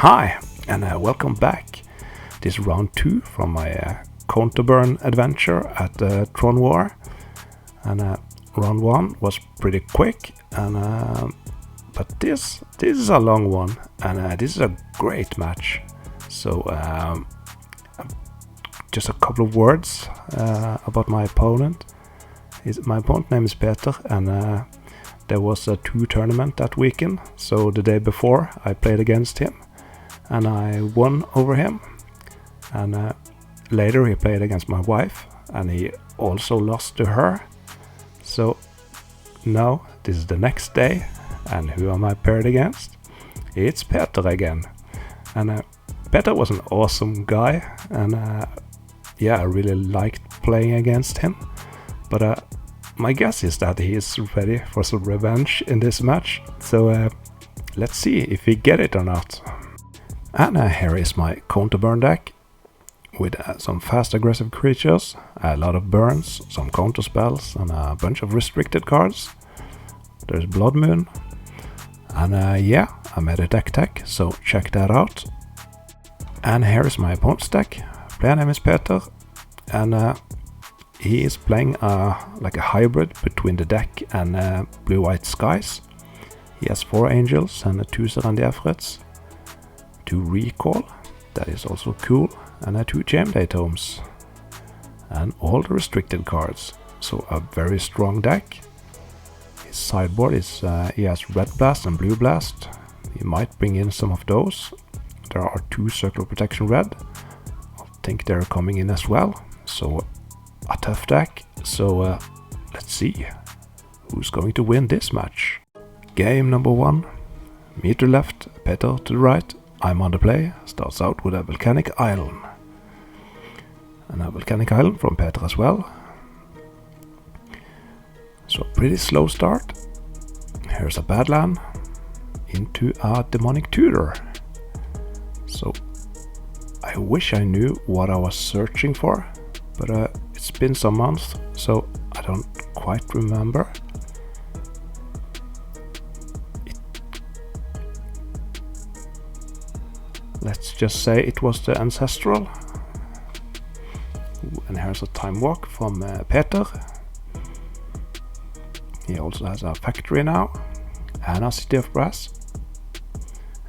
Hi, and welcome back. This is round 2 from my Counterburn adventure at TronWars. And round 1 was pretty quick, and but this is a long one, and this is a great match. So just a couple of words about my opponent. My opponent name is Peter, and there was a 2 tournament that weekend. So the day before I played against him, and I won over him. And later he played against my wife, and he also lost to her. So now this is the next day, and who am I paired against? It's Peter again. And Peter was an awesome guy, and yeah, I really liked playing against him. But my guess is that he is ready for some revenge in this match. So let's see if we get it or not. And here is my Counterburn deck with some fast aggressive creatures, a lot of burns, some counter spells, and a bunch of restricted cards. There's Blood Moon, and yeah, I made a deck tech, so check that out. And here is my opponent's deck. Player name is Peter, and he is playing like a hybrid between the deck and Blue-White Skies. He has 4 Angels and 2 Serendipity, 2 Recall, that is also cool, and 2 Gem Day Tomes, and all the restricted cards. So a very strong deck. His sideboard is he has Red Blast and Blue Blast. He might bring in some of those. There are 2 Circle Protection Red. I think they're coming in as well. So a tough deck. So let's see who's going to win this match. Game number 1. Me to left, Peter to the right. I'm on the play. Starts out with a Volcanic Island. And a Volcanic Island from Peter as well. So a pretty slow start. Here's a Badland into a Demonic Tutor. So I wish I knew what I was searching for, but it's been some months, so I don't quite remember. Let's just say it was the Ancestral. And here's a Time Walk from Peter. He also has a Factory now, and a City of Brass.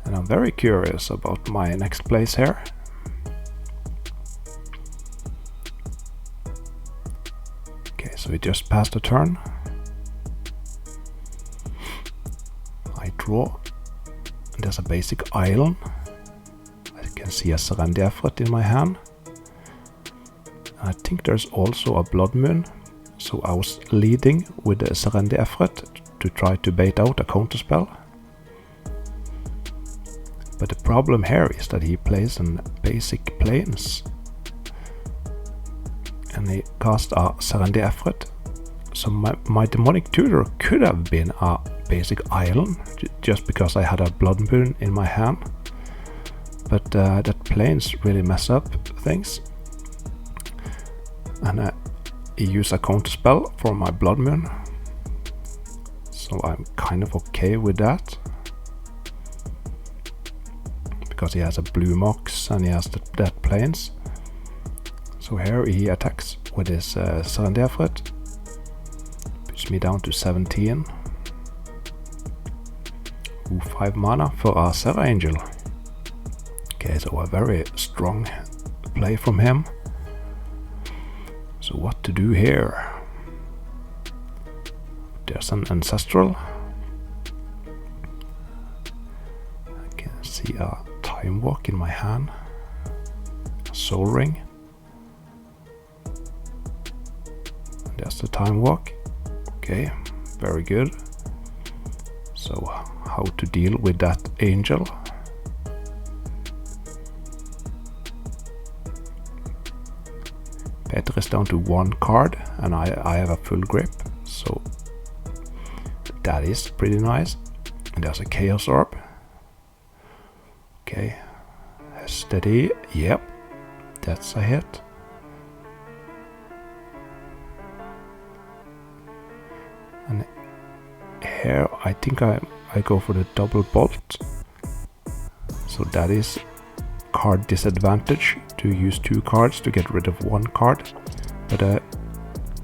And I'm very curious about my next place here. Okay, so we just passed a turn. I draw. There's a basic island. I can see a Serendipity in my hand. I think there's also a Blood Moon. So I was leading with the Serendipity to try to bait out a counterspell. But the problem here is that he plays in basic planes. And he cast a Serendipity. So my Demonic Tutor could have been a basic island, just because I had a Blood Moon in my hand. But that planes really mess up things. And he used a counterspell for my Blood Moon. So I'm kind of okay with that. Because he has a Blue Mox and he has that planes. So here he attacks with his Serendipity. Puts me down to 17. Ooh, 5 mana for a Serra Angel. Okay, so a very strong play from him. So what to do here? There's an Ancestral. I can see a Time Walk in my hand. A Soul Ring. And there's the Time Walk. Okay, very good. So how to deal with that Angel? Peter is down to 1 card, and I have a full grip, so that is pretty nice. And there's a Chaos Orb. Okay, steady, yep, that's a hit. And here I think I go for the double bolt. So that is card disadvantage, to use 2 cards to get rid of 1 card. But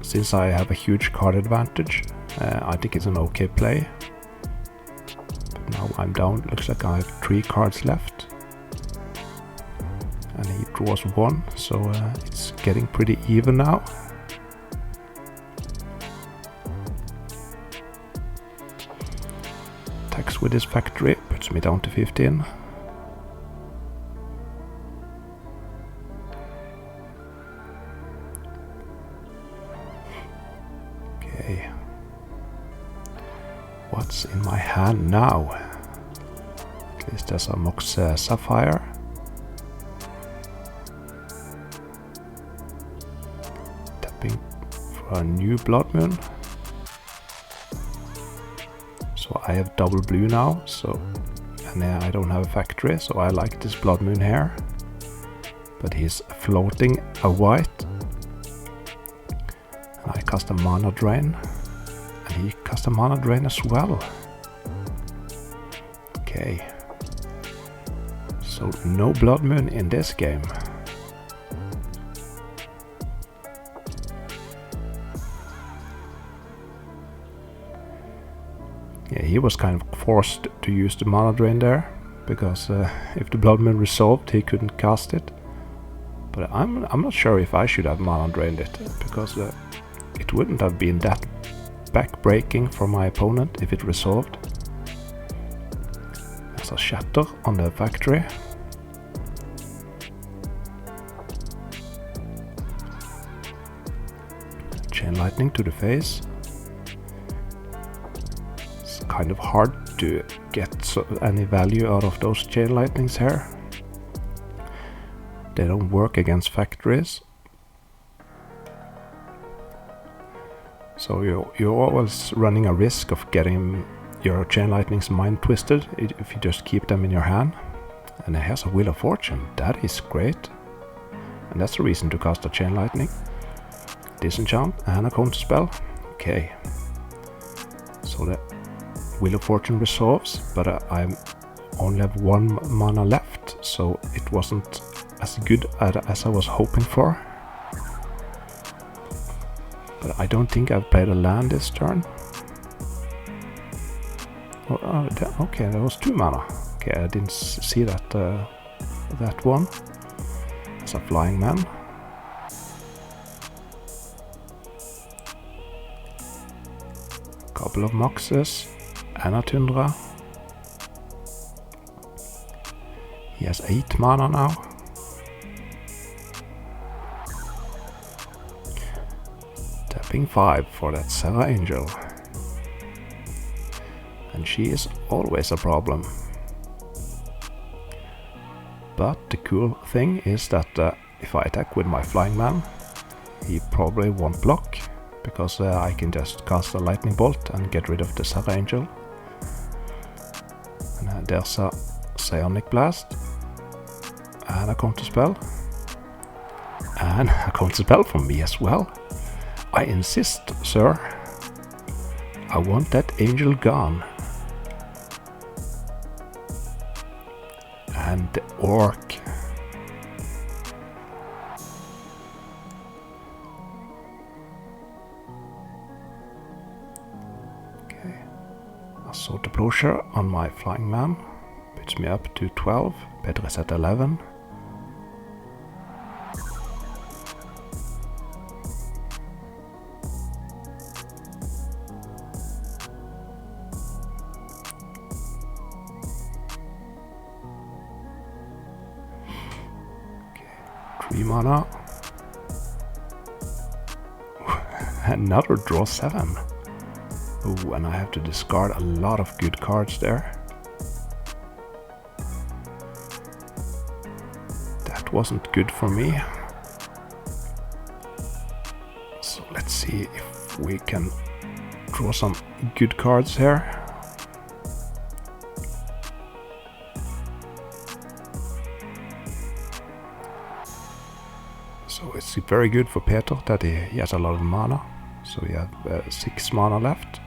since I have a huge card advantage, I think it's an okay play. But now I'm down. Looks like I have 3 cards left. And he draws 1, so it's getting pretty even now. Attacks with his factory, puts me down to 15. Okay. What's in my hand now? At least there's a Mox Sapphire. Tapping for a new Blood Moon. So I have double blue now, and I don't have a factory, so I like this Blood Moon here. But he's floating a white. And I cast a Mana Drain. And he cast a Mana Drain as well. Okay. So no Blood Moon in this game. Yeah, he was kind of forced to use the Mana Drain there, because if the Blood Moon resolved, he couldn't cast it. But I'm not sure if I should have Mana Drained it, because it wouldn't have been that back-breaking for my opponent if it resolved. There's a Shatter on the factory. Chain Lightning to the face. Kind of hard to get any value out of those Chain Lightnings here. They don't work against factories. So you're always running a risk of getting your Chain Lightnings mind twisted if you just keep them in your hand. And it has a Wheel of Fortune. That is great. And that's the reason to cast a Chain Lightning. Disenchant and a counter spell. Okay. So the Wheel of Fortune resolves, but I only have 1 mana left, so it wasn't as good as I was hoping for. But I don't think I've played a land this turn. Oh, okay, there was 2 mana. Okay, I didn't see that that one. It's a Flying Man. Couple of Moxes. And a Tundra. He has 8 mana now. Tapping 5 for that Serra Angel. And she is always a problem. But the cool thing is that if I attack with my Flying Man, he probably won't block, because I can just cast a Lightning Bolt and get rid of the Serra Angel. And there's a Psionic Blast, and a counter spell, and a counter spell from me as well. I insist, sir. I want that angel gone. And the Orc. Sword Deploser on my Flying Man puts me up to 12. Peter is at 11. Okay, 3 mana. Another draw 7. Ooh, and I have to discard a lot of good cards there. That wasn't good for me. So let's see if we can draw some good cards here. So it's very good for Peter that he has a lot of mana. So we have 6 mana left.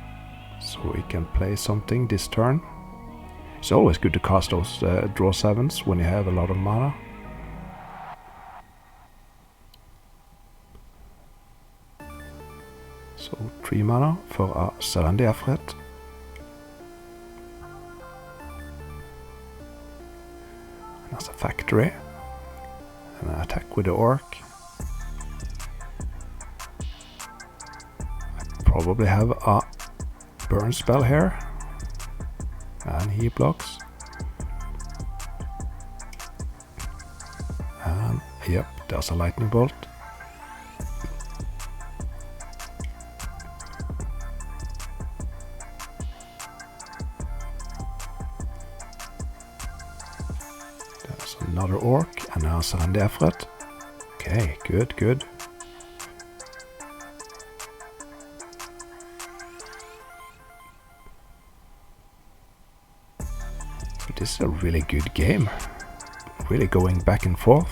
So we can play something this turn. It's always good to cast those draw 7s when you have a lot of mana. So 3 mana for a Serendi Efret. And that's a factory. And an attack with the orc. I probably have a burn spell here. And he blocks. And yep, there's a lightning bolt. There's another orc and now Serendi Efret. Okay, good, good. This is a really good game, really going back and forth.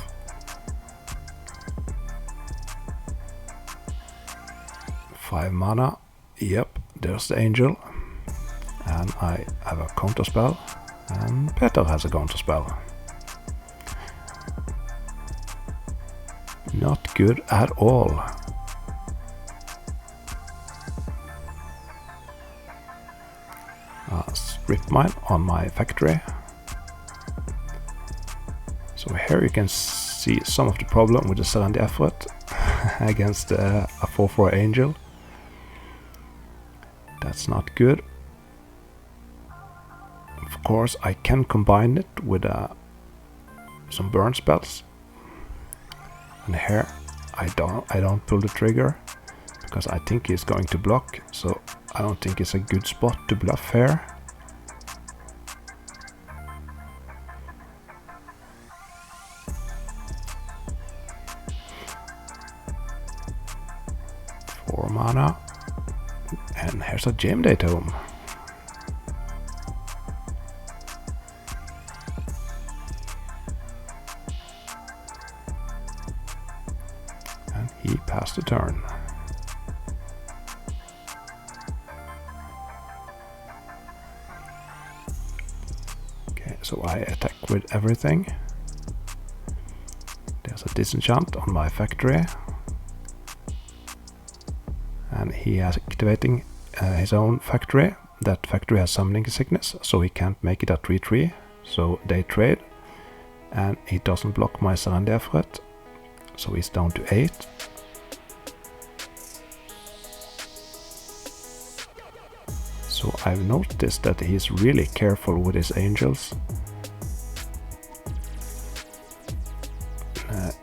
Five mana, yep, there's the angel, and I have a counter spell, and Peter has a counter spell. Not good at all. Strip mine on my factory. So here you can see some of the problem with the Serendi Efret against a 4/4 angel. That's not good. Of course I can combine it with some burn spells. And here I don't pull the trigger because I think he's going to block, so I don't think it's a good spot to bluff here. Mana, and here's a Gem Day Tome. And he passed the turn. Okay, so I attack with everything. There's a disenchant on my factory. And he is activating his own factory. That factory has summoning sickness, so he can't make it a 3/3. So they trade, and he doesn't block my Serendi Efret, so he's down to 8. So I've noticed that he's really careful with his angels,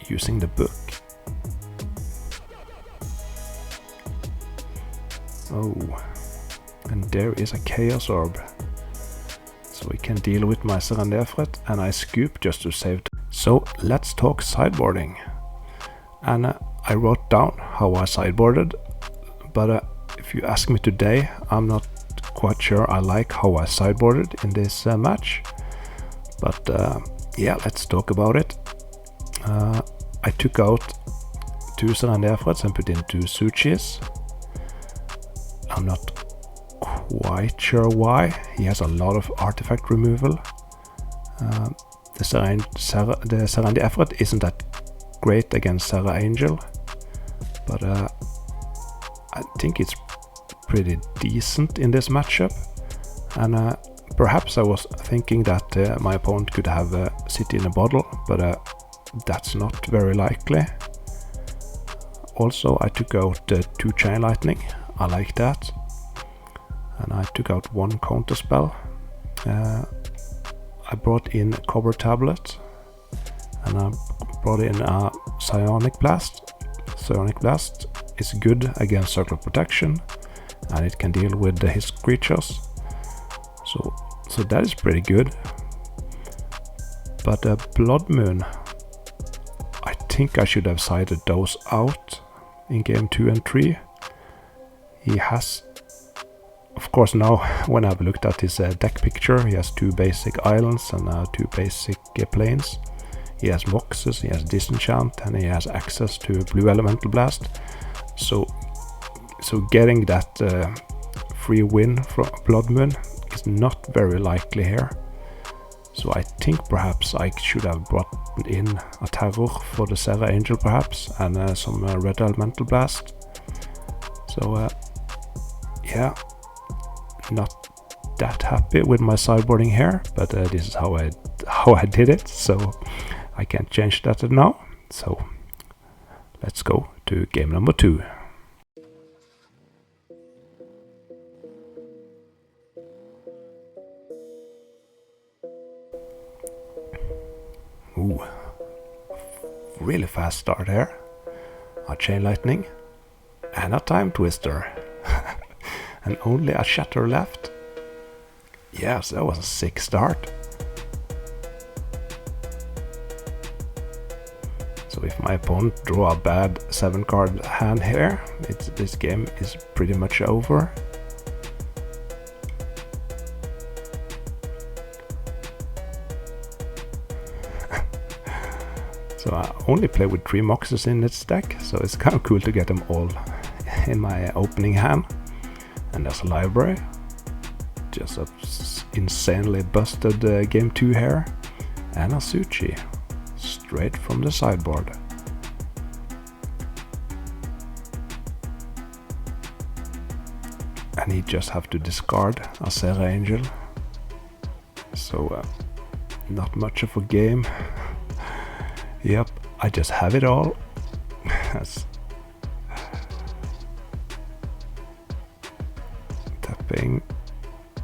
using the book. Oh, and there is a Chaos Orb. So we can deal with my Serendi Efret, and I scoop just to save. So let's talk sideboarding. And I wrote down how I sideboarded, but if you ask me today, I'm not quite sure I like how I sideboarded in this match. But yeah, let's talk about it. I took out 2 Serendi Efrets and put in 2 Suchis. I'm not quite sure why. He has a lot of artifact removal. The Serendi Efret isn't that great against Serra Angel, but I think it's pretty decent in this matchup. And perhaps I was thinking that my opponent could have a City in a Bottle, but that's not very likely. Also, I took out 2 Chain Lightning. I like that. And I took out 1 counter spell. I brought in Cobber Tablet, and I brought in a Psionic Blast. Psionic Blast is good against Circle of Protection, and it can deal with his creatures. So that is pretty good. But Blood Moon, I think I should have sided those out in game 2 and 3. He has, of course, now when I've looked at his deck picture, he has 2 basic islands and 2 basic planes. He has Moxes, he has Disenchant, and he has access to Blue Elemental Blast. So getting that free win from Blood Moon is not very likely here. So I think perhaps I should have brought in a terror for the Serra Angel perhaps, and some red elemental blast. So yeah, not that happy with my sideboarding here, but this is how I did it, so I can't change that now. So let's go to game number 2. Ooh, really fast start here. A chain lightning and a time twister. And only a shatter left. Yes, that was a sick start. So if my opponent draw a bad 7-card hand here, this game is pretty much over. So I only play with 3 Moxes in this deck, so it's kind of cool to get them all in my opening hand. And there's a library. Just a insanely busted game 2 here. And a Suchi. Straight from the sideboard. And he just have to discard a Serra Angel. So not much of a game. Yep, I just have it all. Tapping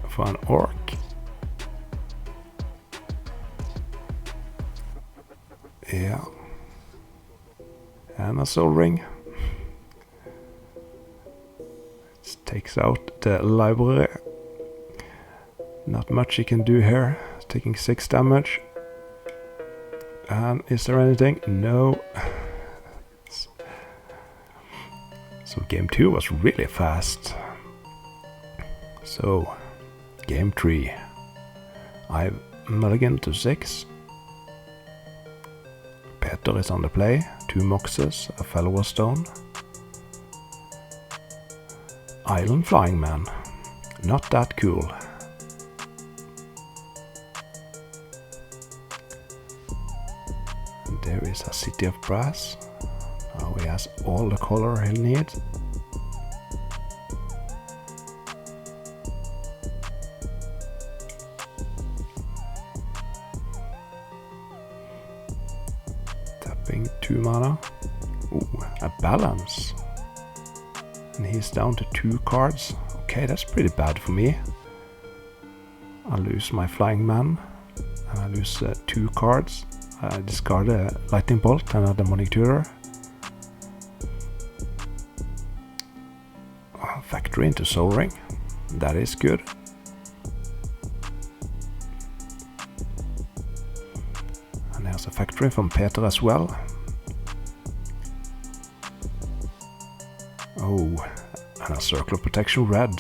for an orc. Yeah. And a Soul Ring. It takes out the library. Not much he can do here. Taking 6 damage. And is there anything? No. So game 2 was really fast. So game 3. I've mulliganed to 6. Peter is on the play. 2 Moxes, a Fellow Stone. Island Flying Man. Not that cool. And there is a City of Brass. Now he has all the color he'll need. Tapping 2 mana. Ooh, a balance. And he's down to 2 cards. Okay, that's pretty bad for me. I lose my Flying Man. And I lose 2 cards. I discard a Lightning Bolt and a Demonic Tutor. Factory into Soul Ring. That is good. And there's a factory from Peter as well. Oh, and a Circle of Protection red.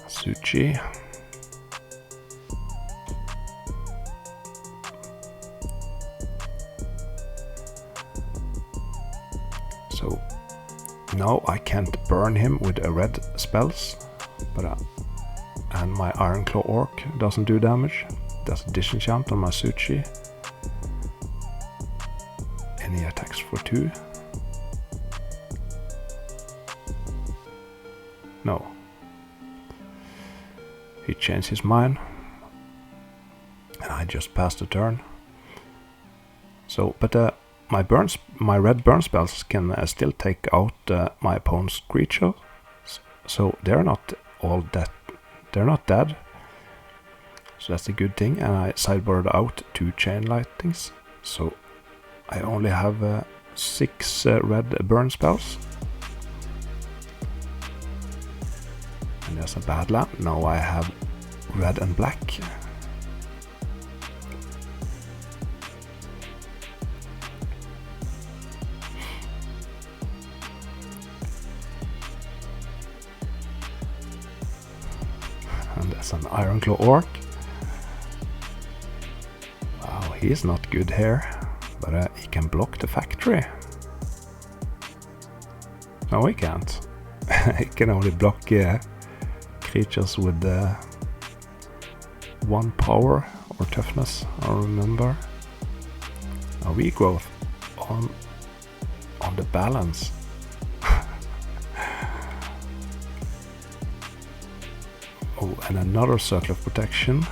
Suchi. So now I can't burn him with a red spells, but and my Ironclaw Orc doesn't do damage. Does disenchant on my Suchi. Any attacks for 2? No. He changed his mind. And I just passed the turn. So, but my red burn spells can still take out my opponent's creature. So they're not all dead. They're not dead. So that's a good thing. And I sideboarded out 2 chain lightnings. So I only have 6 red burn spells. And there's a Badland. Now I have red and black. And there's an Ironclaw Orc. Wow, he's not good here. But he can block the factory. No, he can't. It can only block creatures with 1 power or toughness, I remember. A regrowth on the balance. Oh, and another circle of protection.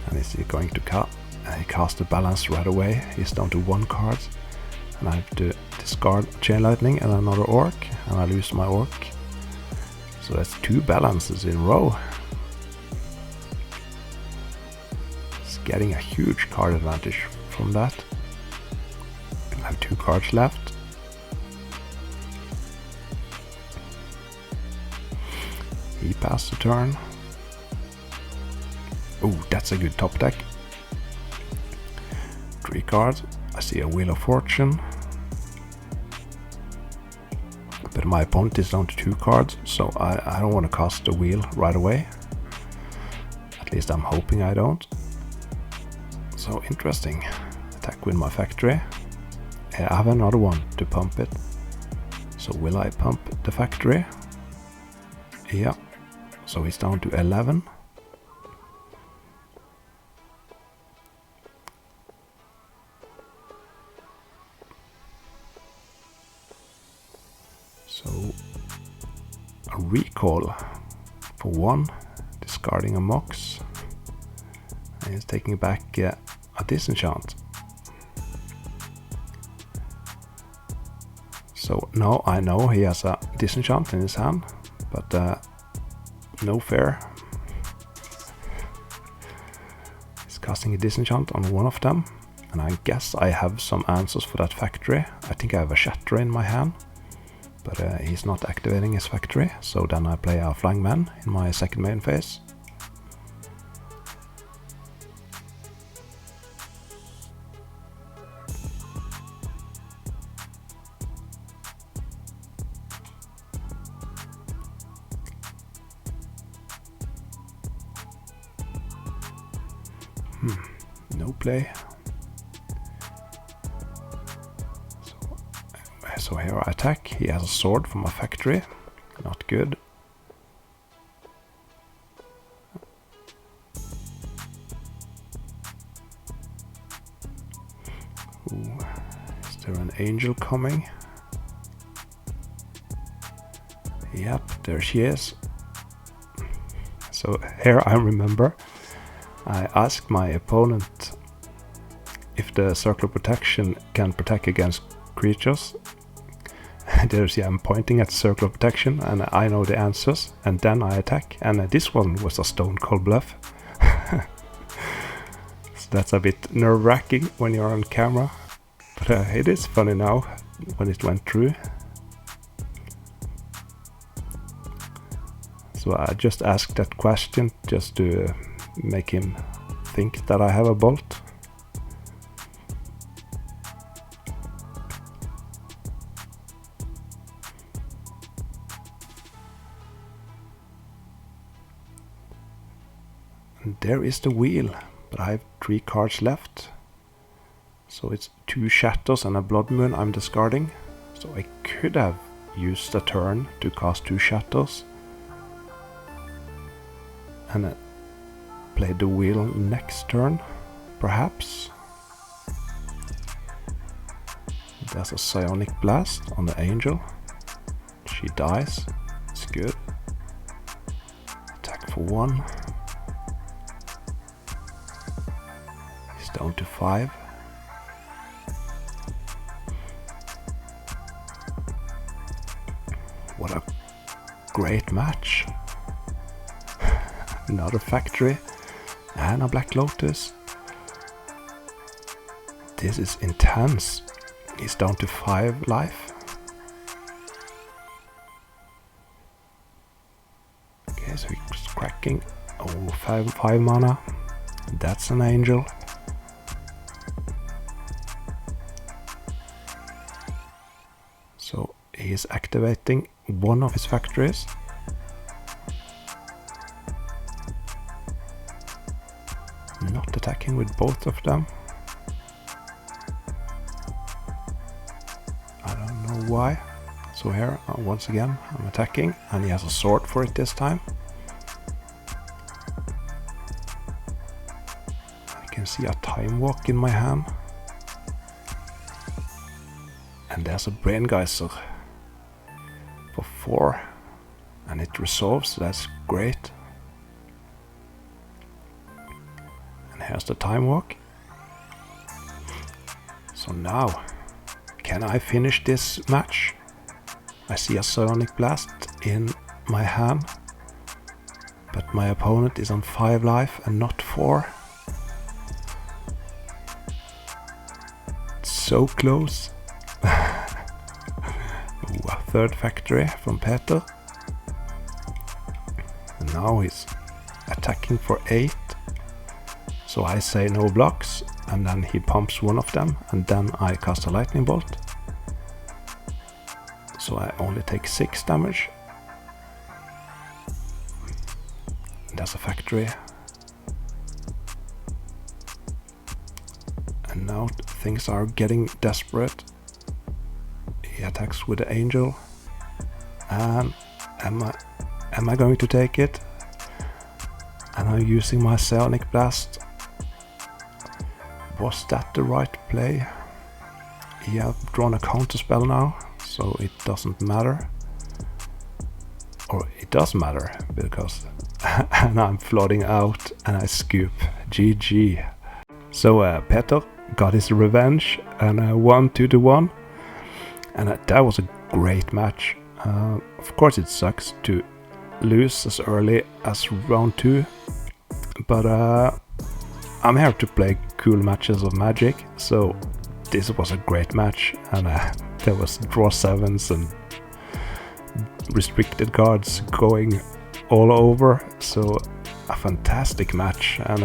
And is he going to cast the balance right away? He's down to 1 card. And I have to discard Chain Lightning and another Orc. And I lose my Orc. So that's 2 balances in a row. He's getting a huge card advantage from that. I have 2 cards left. He passed the turn. Oh, that's a good top deck. 3 cards. I see a Wheel of Fortune. But my opponent is down to 2 cards, so I don't want to cast the wheel right away. At least I'm hoping I don't. So interesting. Attack with my factory. I have another one to pump it. So will I pump the factory? Yeah. So he's down to 11. So a recall for 1, discarding a Mox, and he's taking back a disenchant. So now I know he has a disenchant in his hand, but no fair. He's casting a disenchant on one of them, and I guess I have some answers for that factory. I think I have a Shatter in my hand. But he's not activating his factory, so then I play a Flying Man in my second main phase. No play. So here I attack. He has a sword from a factory. Not good. Ooh, is there an angel coming? Yep, there she is. So here I remember I asked my opponent if the Circle of Protection can protect against creatures. I'm pointing at Circle of Protection and I know the answers, and then I attack, and this one was a stone cold bluff. So that's a bit nerve-wracking when you're on camera, but it is funny now when it went through. So I just asked that question just to make him think that I have a bolt. And there is the wheel, but I have 3 cards left. So it's 2 Shatters and a Blood Moon I'm discarding. So I could have used a turn to cast 2 Shatters. And play the wheel next turn, perhaps. There's a Psionic Blast on the Angel. She dies. It's good. Attack for 1. He's down to 5. What a great match. Another factory and a Black Lotus. This is intense. He's down to 5 life. Okay, so he's cracking. Oh, 5 mana. That's an angel. So he is activating one of his factories. Not attacking with both of them. why. So here, once again, I'm attacking, and he has a sword for it this time. I can see a time walk in my hand. And there's a brain geyser for 4. And it resolves, that's great. And here's the time walk. So now, can I finish this match? I see a Sonic Blast in my hand, but my opponent is on 5 life and not 4. It's so close. Ooh, a 3rd factory from Peter. And now he's attacking for 8. So I say no blocks, and then he pumps one of them, and then I cast a lightning bolt. So I only take 6 damage. There's a factory. And now things are getting desperate. He attacks with the angel. And am I going to take it? And I'm using my Sonic Blast. Was that the right play? He has drawn a counter spell now, so it doesn't matter. Or it does matter, because and I'm flooding out and I scoop. GG. So Peter got his revenge and won 2-1. And that was a great match. Of course it sucks to lose as early as round 2, but I'm here to play cool matches of Magic, so this was a great match, and there was draw 7s and restricted cards going all over, so a fantastic match. And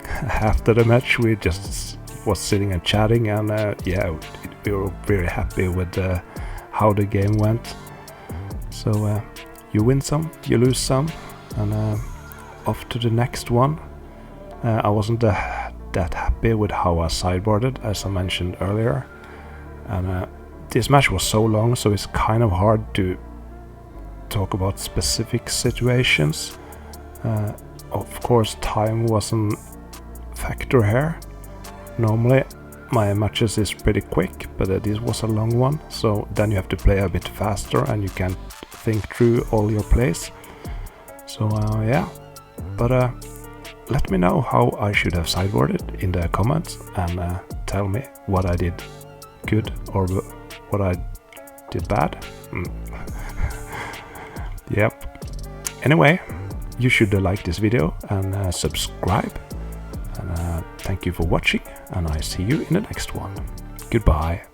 after the match we just was sitting and chatting, and yeah, we were very happy with how the game went. So you win some, you lose some, and off to the next one. I wasn't that happy with how I sideboarded, as I mentioned earlier, and this match was so long, so it's kind of hard to talk about specific situations. Of course time was a factor here. Normally my matches is pretty quick, but this was a long one, so then you have to play a bit faster and you can think through all your plays. So yeah, but let me know how I should have sideboarded in the comments, and tell me what I did good or what I did bad. Yep. Anyway, you should like this video and subscribe. And thank you for watching, and I see you in the next one. Goodbye.